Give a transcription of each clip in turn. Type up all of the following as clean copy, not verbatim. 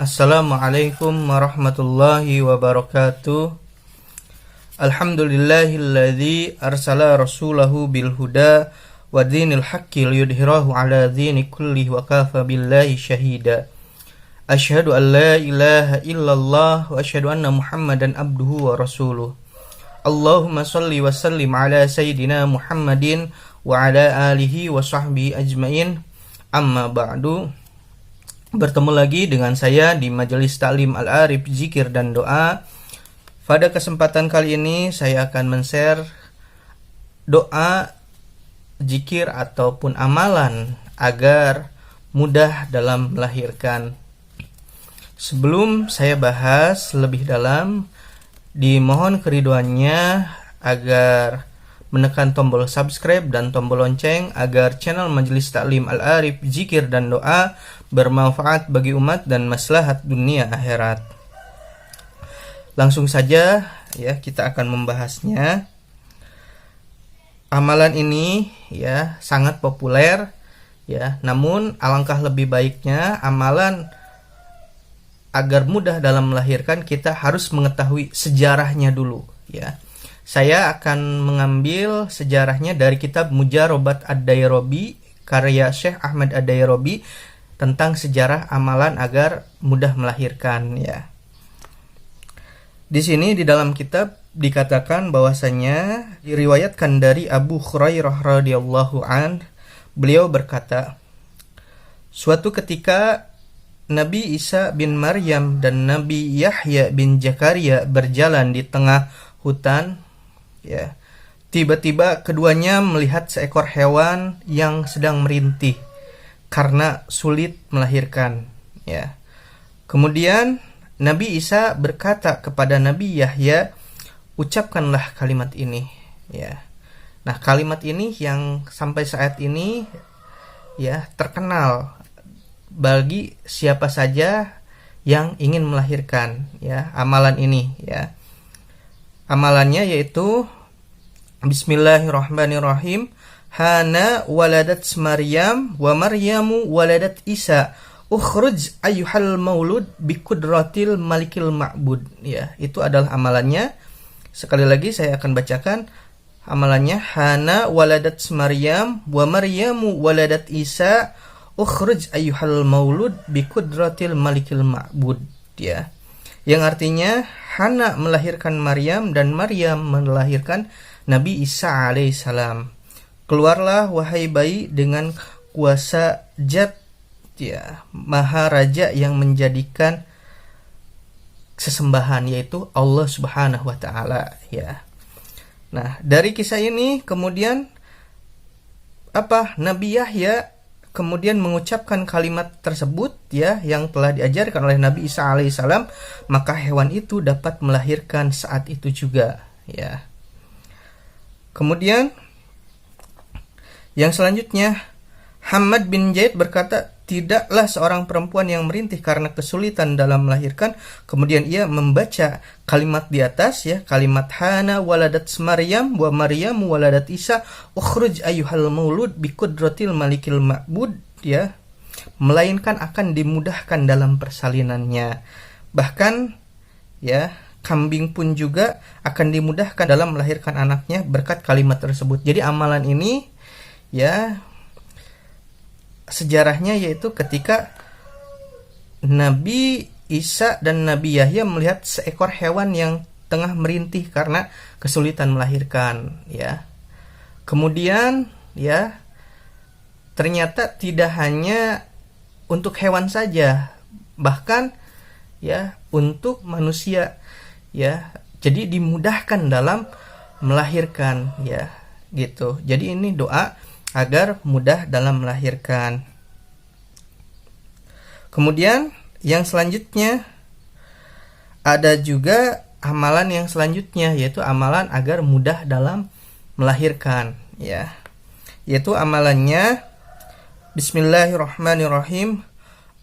Assalamualaikum warahmatullahi wabarakatuh. Alhamdulillahilladzi arsala rasulahu bil huda wa dinil haqqi liyudhhirahu ala dini kullihi wa kafa billahi syahida. Asyhadu an la ilaha illallah wa asyhadu anna Muhammadan abduhu wa rasuluh. Allahumma shalli wa sallim ala sayyidina Muhammadin wa ala alihi wa sahbihi ajmain. Amma ba'du. Bertemu lagi dengan saya di Majelis Ta'lim Al-Arif Zikir dan Doa. Pada kesempatan kali ini saya akan men-share doa, zikir ataupun amalan agar mudah dalam melahirkan. Sebelum saya bahas lebih dalam, dimohon keriduannya agar menekan tombol subscribe dan tombol lonceng agar channel Majelis Ta'lim Al-Arif Zikir dan Doa bermanfaat bagi umat dan maslahat dunia akhirat. Langsung saja ya, kita akan membahasnya. Amalan ini ya sangat populer ya, namun alangkah lebih baiknya amalan agar mudah dalam melahirkan kita harus mengetahui sejarahnya dulu ya. Saya akan mengambil sejarahnya dari kitab Mujarobat Ad-Dairobi karya Syekh Ahmad Ad-Dairobi tentang sejarah amalan agar mudah melahirkan ya. Di sini di dalam kitab dikatakan bahwasanya diriwayatkan dari Abu Hurairah radhiyallahu an, beliau berkata, suatu ketika Nabi Isa bin Maryam dan Nabi Yahya bin Zakaria berjalan di tengah hutan ya. Tiba-tiba keduanya melihat seekor hewan yang sedang merintih karena sulit melahirkan ya. Kemudian Nabi Isa berkata kepada Nabi Yahya, ucapkanlah kalimat ini ya. Nah, kalimat ini yang sampai saat ini ya terkenal bagi siapa saja yang ingin melahirkan ya, amalan ini ya. Amalannya yaitu Bismillahirrahmanirrahim. Hana waladat Maryam wa Maryamu waladat Isa. Ukhruj ayyuhal maulud biqudratil malikil ma'bud. Ya, itu adalah amalannya. Sekali lagi saya akan bacakan amalannya. Hana waladat Maryam wa Maryamu waladat Isa. Ukhruj ayyuhal maulud biqudratil malikil ma'bud. Ya. Yang artinya Hana melahirkan Maryam dan Maryam melahirkan Nabi Isa alaihissalam. Keluarlah wahai bayi dengan kuasa Zat ya, Maharaja yang menjadikan sesembahan, yaitu Allah Subhanahu wa taala ya. Nah, dari kisah ini kemudian Nabi Yahya kemudian mengucapkan kalimat tersebut ya, yang telah diajarkan oleh Nabi Isa alaihissalam, maka hewan itu dapat melahirkan saat itu juga ya. Kemudian yang selanjutnya, Hamad bin Zaid berkata, tidaklah seorang perempuan yang merintih karena kesulitan dalam melahirkan. Kemudian ia membaca kalimat di atas ya, kalimat Hana waladat Maryam wa Maryamu waladat Isa. Ukhruj ayyuhal maulud biqudratil malikil ma'bud ya, melainkan akan dimudahkan dalam persalinannya. Bahkan ya, kambing pun juga akan dimudahkan dalam melahirkan anaknya berkat kalimat tersebut. Jadi amalan ini ya, sejarahnya yaitu ketika Nabi Isa dan Nabi Yahya melihat seekor hewan yang tengah merintih karena kesulitan melahirkan ya. Kemudian ya, ternyata tidak hanya untuk hewan saja, bahkan ya untuk manusia ya. Jadi dimudahkan dalam melahirkan ya, gitu. Jadi ini doa agar mudah dalam melahirkan. Kemudian yang selanjutnya ada juga amalan yang selanjutnya, yaitu amalan agar mudah dalam melahirkan ya. Yaitu amalannya Bismillahirrahmanirrahim.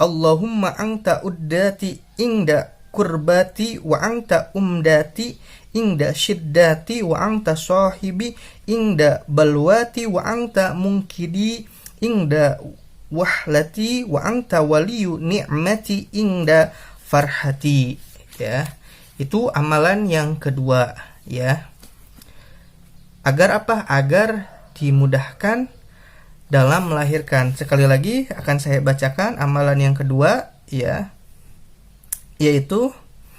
Allahumma anta uddati ingda kurbati wa anta umdati ingda syiddati wa anta sahibi ingda balwati wa anta mungkidi ingda wahlati wa anta waliyu ni'mati ingda farhati, ya. Itu amalan yang kedua, ya. Agar apa? Agar dimudahkan dalam melahirkan. Sekali lagi akan saya bacakan amalan yang kedua, ya, yaitu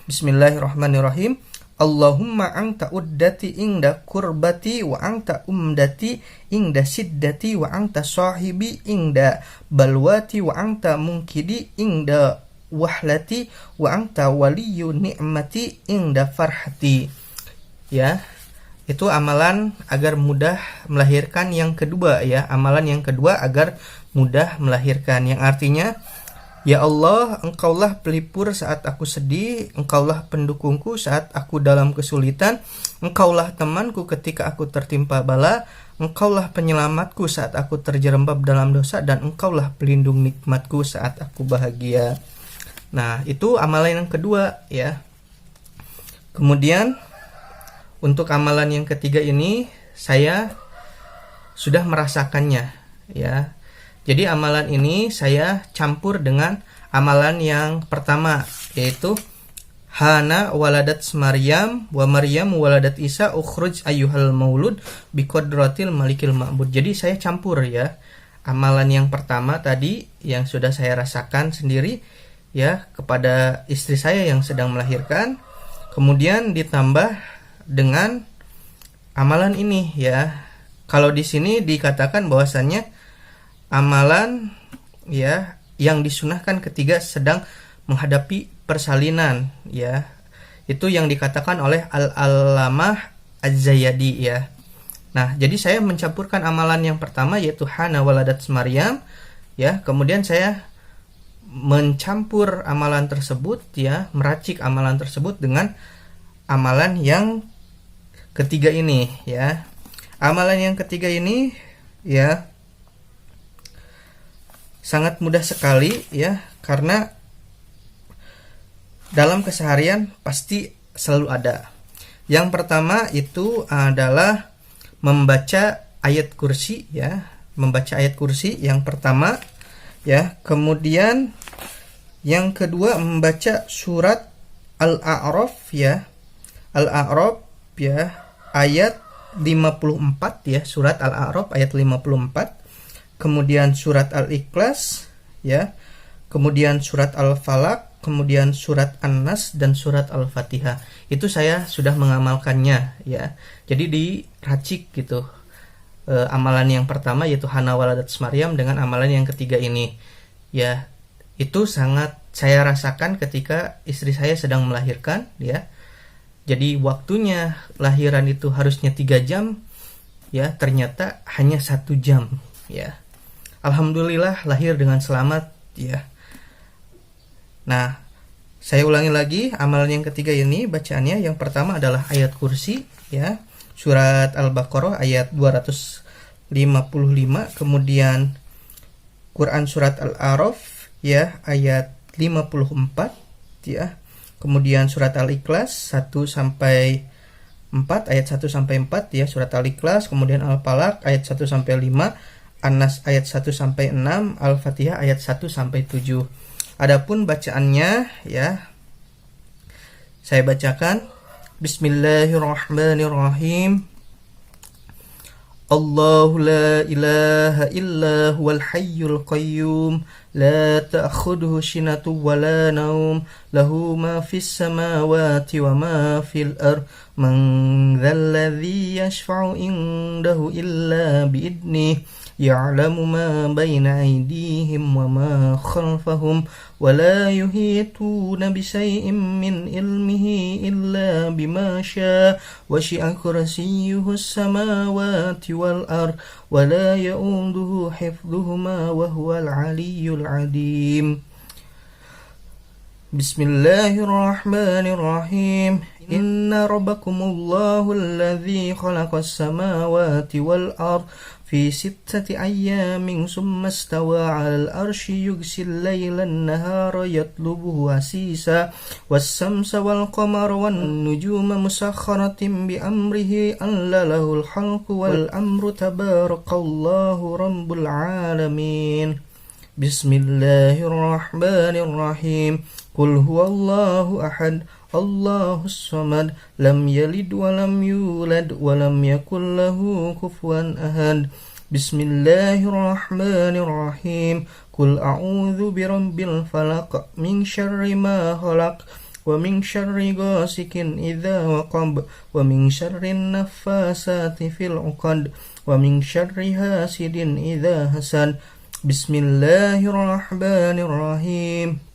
bismillahirrahmanirrahim. Allahumma anta uddati ingda kurbati wa anta umdati ingda siddati wa anta sahibi ingda balwati wa anta mungkidi ingda wahlati wa anta waliyu ni'mati ingda farhati. Ya, itu amalan agar mudah melahirkan yang kedua, ya. Amalan yang kedua agar mudah melahirkan, yang artinya, ya Allah, Engkaulah pelipur saat aku sedih, Engkaulah pendukungku saat aku dalam kesulitan, Engkaulah temanku ketika aku tertimpa bala, Engkaulah penyelamatku saat aku terjerembab dalam dosa, dan Engkaulah pelindung nikmatku saat aku bahagia. Nah, itu amalan yang kedua, ya. Kemudian untuk amalan yang ketiga ini saya sudah merasakannya, ya. Jadi amalan ini saya campur dengan amalan yang pertama, yaitu Hana waladat Maryam wa Maryam waladat Isa ukhruj ayyuhal maulud biqadratil malikil ma'bud. Jadi saya campur, ya. Amalan yang pertama tadi yang sudah saya rasakan sendiri, ya, kepada istri saya yang sedang melahirkan, kemudian ditambah dengan amalan ini, ya. Kalau di sini dikatakan bahwasannya amalan, ya, yang disunahkan ketika sedang menghadapi persalinan, ya. Itu yang dikatakan oleh Al-Allamah Az-Zayadi, ya. Nah, jadi saya mencampurkan amalan yang pertama, yaitu Hana waladat Maryam, ya. Kemudian saya mencampur amalan tersebut, ya, meracik amalan tersebut dengan amalan yang ketiga ini, ya. Amalan yang ketiga ini, ya, sangat mudah sekali, ya, karena dalam keseharian pasti selalu ada. Yang pertama itu adalah membaca ayat kursi, ya, membaca ayat kursi yang pertama, ya. Kemudian yang kedua membaca surat Al-A'raf, ya. Al-A'raf, ya, ayat 54, ya, surat Al-A'raf ayat 54. Kemudian surat Al-Ikhlas, ya. Kemudian surat Al-Falaq, kemudian surat An-Nas dan surat Al-Fatihah. Itu saya sudah mengamalkannya, ya. Jadi diracik gitu. Amalan yang pertama yaitu Hana waladat Maryam dengan amalan yang ketiga ini, ya. Itu sangat saya rasakan ketika istri saya sedang melahirkan, ya. Jadi waktunya lahiran itu harusnya 3 jam, ya, ternyata hanya 1 jam, ya. Alhamdulillah lahir dengan selamat, ya. Nah, saya ulangi lagi amalan yang ketiga ini bacaannya. Yang pertama adalah ayat kursi, ya, surat Al-Baqarah ayat 255, kemudian Quran surat Al-A'raf, ya, ayat 54, ya. Kemudian surat Al-Ikhlas 1 sampai 4, ayat 1 sampai 4, ya, surat Al-Ikhlas, kemudian Al-Falaq ayat 1 sampai 5, An-Nas ayat 1 sampai 6, Al-Fatihah ayat 1 sampai 7. Adapun bacaannya, ya, saya bacakan. Bismillahirrahmanirrahim. Allahu la ilaha illa huwal hayyul qayyum la ta'khudhuhu sinatun wa la naum lahu ma fis samawati wa ma fil ard man dzalladzi yashfa'u indahu illa bi'idnihi ya'lamu ma baina aydihim wa ma khalfahum wa la yuhituna bi syai'in min ilmihi illa bima syaa wasi'a kursiyyuhu as-samawati wal ard wa la ya'uduhu hifdhuhuma wa huwal 'aliyyul 'adim. Bismillahirrahmanirrahim. Inna rabbakumullahu alladzi khalaqas samawati wal ard في 6 أيام ثم استوى على العرش يغشي الليل النهار يطلبه حثيثا والشمس والقمر والنجوم مسخرة بأمره ألا له الخلق والأمر تبارك الله رب العالمين. Bismillahirrahmanirrahim. Qul huwallahu ahad, Allahus samad, lam yalid wa lam yulad wa lam yakul lahu kufuwan ahad. Bismillahirrahmanirrahim. Qul a'udzu birabbil falaq, min syarri ma khalaq, wa min syarri ghasikin idza waqab, wa min syarri naffasati fil 'uqad, wa min syarri hasidin idza hasad. Bismillahirrahmanirrahim.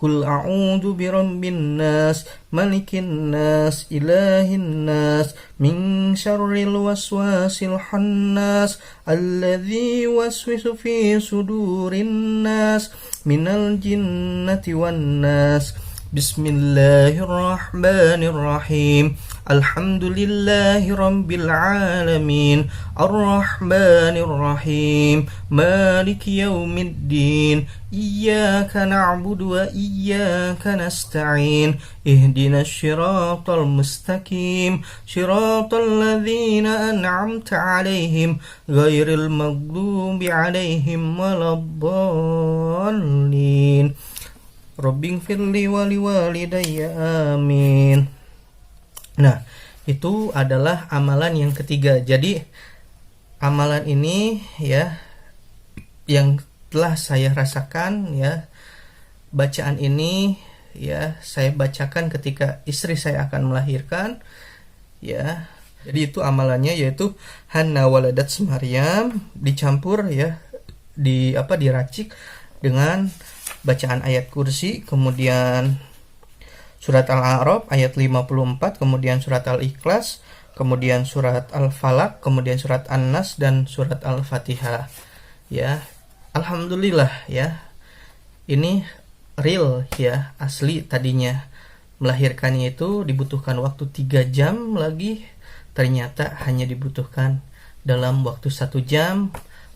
Qul a'udzu birabbin nas, malikin nas, ilahin nas, min syarril waswasil khannas, alladzi yuwaswisu fi sudurin nas, minal jinnati wan nas. Bismillahirrahmanirrahim. Alhamdulillahi rabbil alamin, arrahmanir rahim, maliki yaumiddin, iyyaka na'budu wa iyyaka nasta'in, ihdinas siratal mustaqim, siratal ladzina an'amta 'alaihim, ghairil maghdubi 'alaihim waladdallin. Rabbighfirli wa liwalidayya, amin. Nah, itu adalah amalan yang ketiga. Jadi amalan ini ya yang telah saya rasakan ya, bacaan ini ya saya bacakan ketika istri saya akan melahirkan ya. Jadi itu amalannya yaitu Hanna waladat Maryam dicampur ya, diracik dengan bacaan ayat kursi, kemudian surat Al-A'raf ayat 54, kemudian surat Al-Ikhlas, kemudian surat Al-Falaq, kemudian surat An-Nas dan surat Al-Fatihah. Ya. Alhamdulillah ya. Ini real ya, asli tadinya melahirkannya itu dibutuhkan waktu 3 jam lagi, ternyata hanya dibutuhkan dalam waktu 1 jam,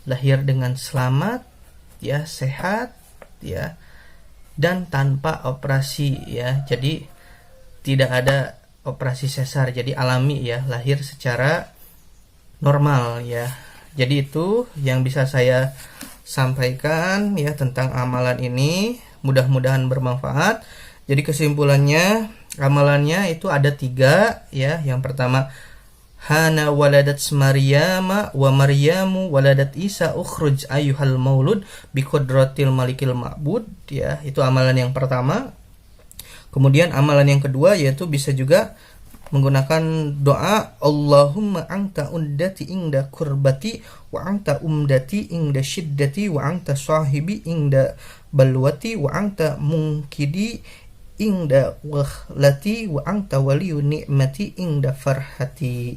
lahir dengan selamat ya, sehat ya, dan tanpa operasi ya. Jadi tidak ada operasi sesar, jadi alami ya, lahir secara normal ya. Jadi itu yang bisa saya sampaikan ya tentang amalan ini, mudah-mudahan bermanfaat. Jadi kesimpulannya, amalannya itu ada 3 ya. Yang pertama, Hana waladat Maryama wa Maryamu waladat Isa ukhruj ayyuhal maulud biqudratil malikil ma'bud ya. Itu amalan yang pertama. Kemudian amalan yang kedua yaitu bisa juga menggunakan doa Allahumma anta undati ingda kurbati wa anta umdati ingda syiddati wa anta sahibi ingda balwati wa anta mungkidi ingda wakhlati wa anta waliyu ni'mati ingda farhati.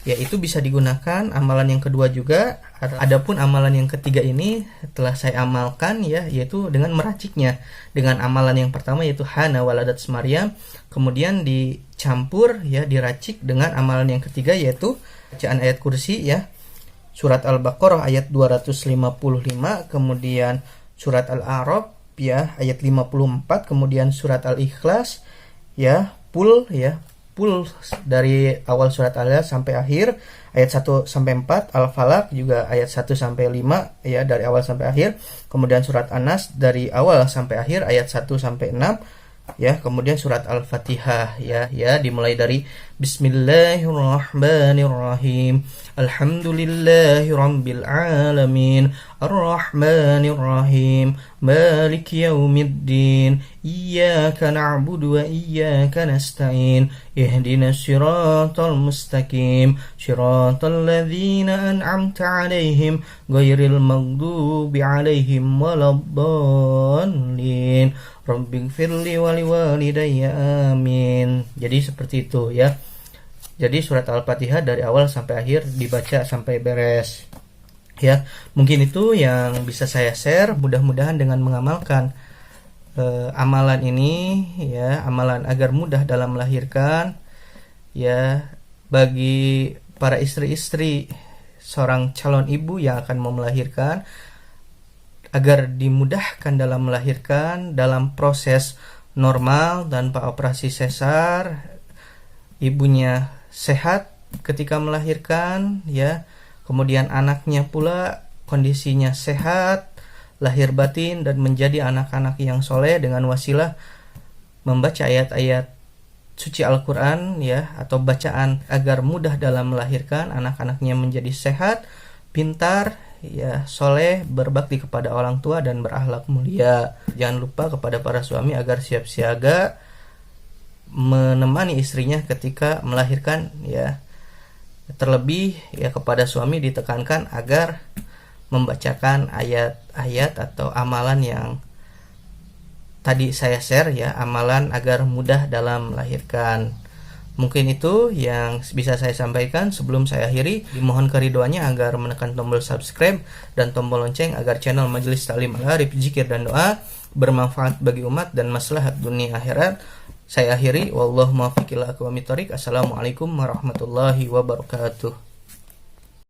Ya, itu bisa digunakan amalan yang kedua juga. Adapun amalan yang ketiga ini telah saya amalkan ya, yaitu dengan meraciknya dengan amalan yang pertama yaitu Hana waladat Maryam, kemudian dicampur ya, diracik dengan amalan yang ketiga yaitu bacaan ayat kursi ya, surat Al-Baqarah ayat 255, kemudian surat Al-A'raf ya ayat 54, kemudian surat Al-Ikhlas ya, full dari awal surat Al-Ikhlas sampai akhir ayat 1 sampai 4, Al-Falaq juga ayat 1 sampai 5 ya, dari awal sampai akhir, kemudian surat An-Nas dari awal sampai akhir ayat 1 sampai 6 ya, kemudian surat Al-Fatihah ya dimulai dari Bismillahirrahmanirrahim, Alhamdulillahi rabbil alamin, Ar-Rahmanirrahim, Maliki yaumiddin, Iyyaka na'budu wa iyyaka nasta'in, Ihdinas siratal mustaqim, Siratal ladzina an'amta 'alaihim, ghairil maghdubi 'alaihim waladdallin. Rabbighfirli wa liwalidayya, amin. Jadi seperti itu ya. Jadi surat Al-Fatihah dari awal sampai akhir dibaca sampai beres. Ya, mungkin itu yang bisa saya share. Mudah-mudahan dengan mengamalkan amalan ini ya, amalan agar mudah dalam melahirkan ya, bagi para istri-istri seorang calon ibu yang akan mau melahirkan, agar dimudahkan dalam melahirkan dalam proses normal tanpa operasi sesar, ibunya sehat ketika melahirkan ya, kemudian anaknya pula kondisinya sehat, lahir batin dan menjadi anak-anak yang soleh dengan wasilah membaca ayat-ayat suci Al-Quran ya, atau bacaan agar mudah dalam melahirkan, anak-anaknya menjadi sehat, pintar, ya, soleh, berbakti kepada orang tua dan berakhlak mulia. Jangan lupa kepada para suami agar siap siaga menemani istrinya ketika melahirkan ya. Terlebih ya kepada suami ditekankan agar membacakan ayat-ayat atau amalan yang tadi saya share ya, amalan agar mudah dalam melahirkan. Mungkin itu yang bisa saya sampaikan. Sebelum saya akhiri, dimohon keridoannya agar menekan tombol subscribe dan tombol lonceng agar channel Majelis Ta'lim Al-Arif Zikir dan Doa bermanfaat bagi umat dan maslahat dunia akhirat. Saya akhiri, wallahu muwaffiq ila aqwamit thoriq. Assalamualaikum warahmatullahi wabarakatuh.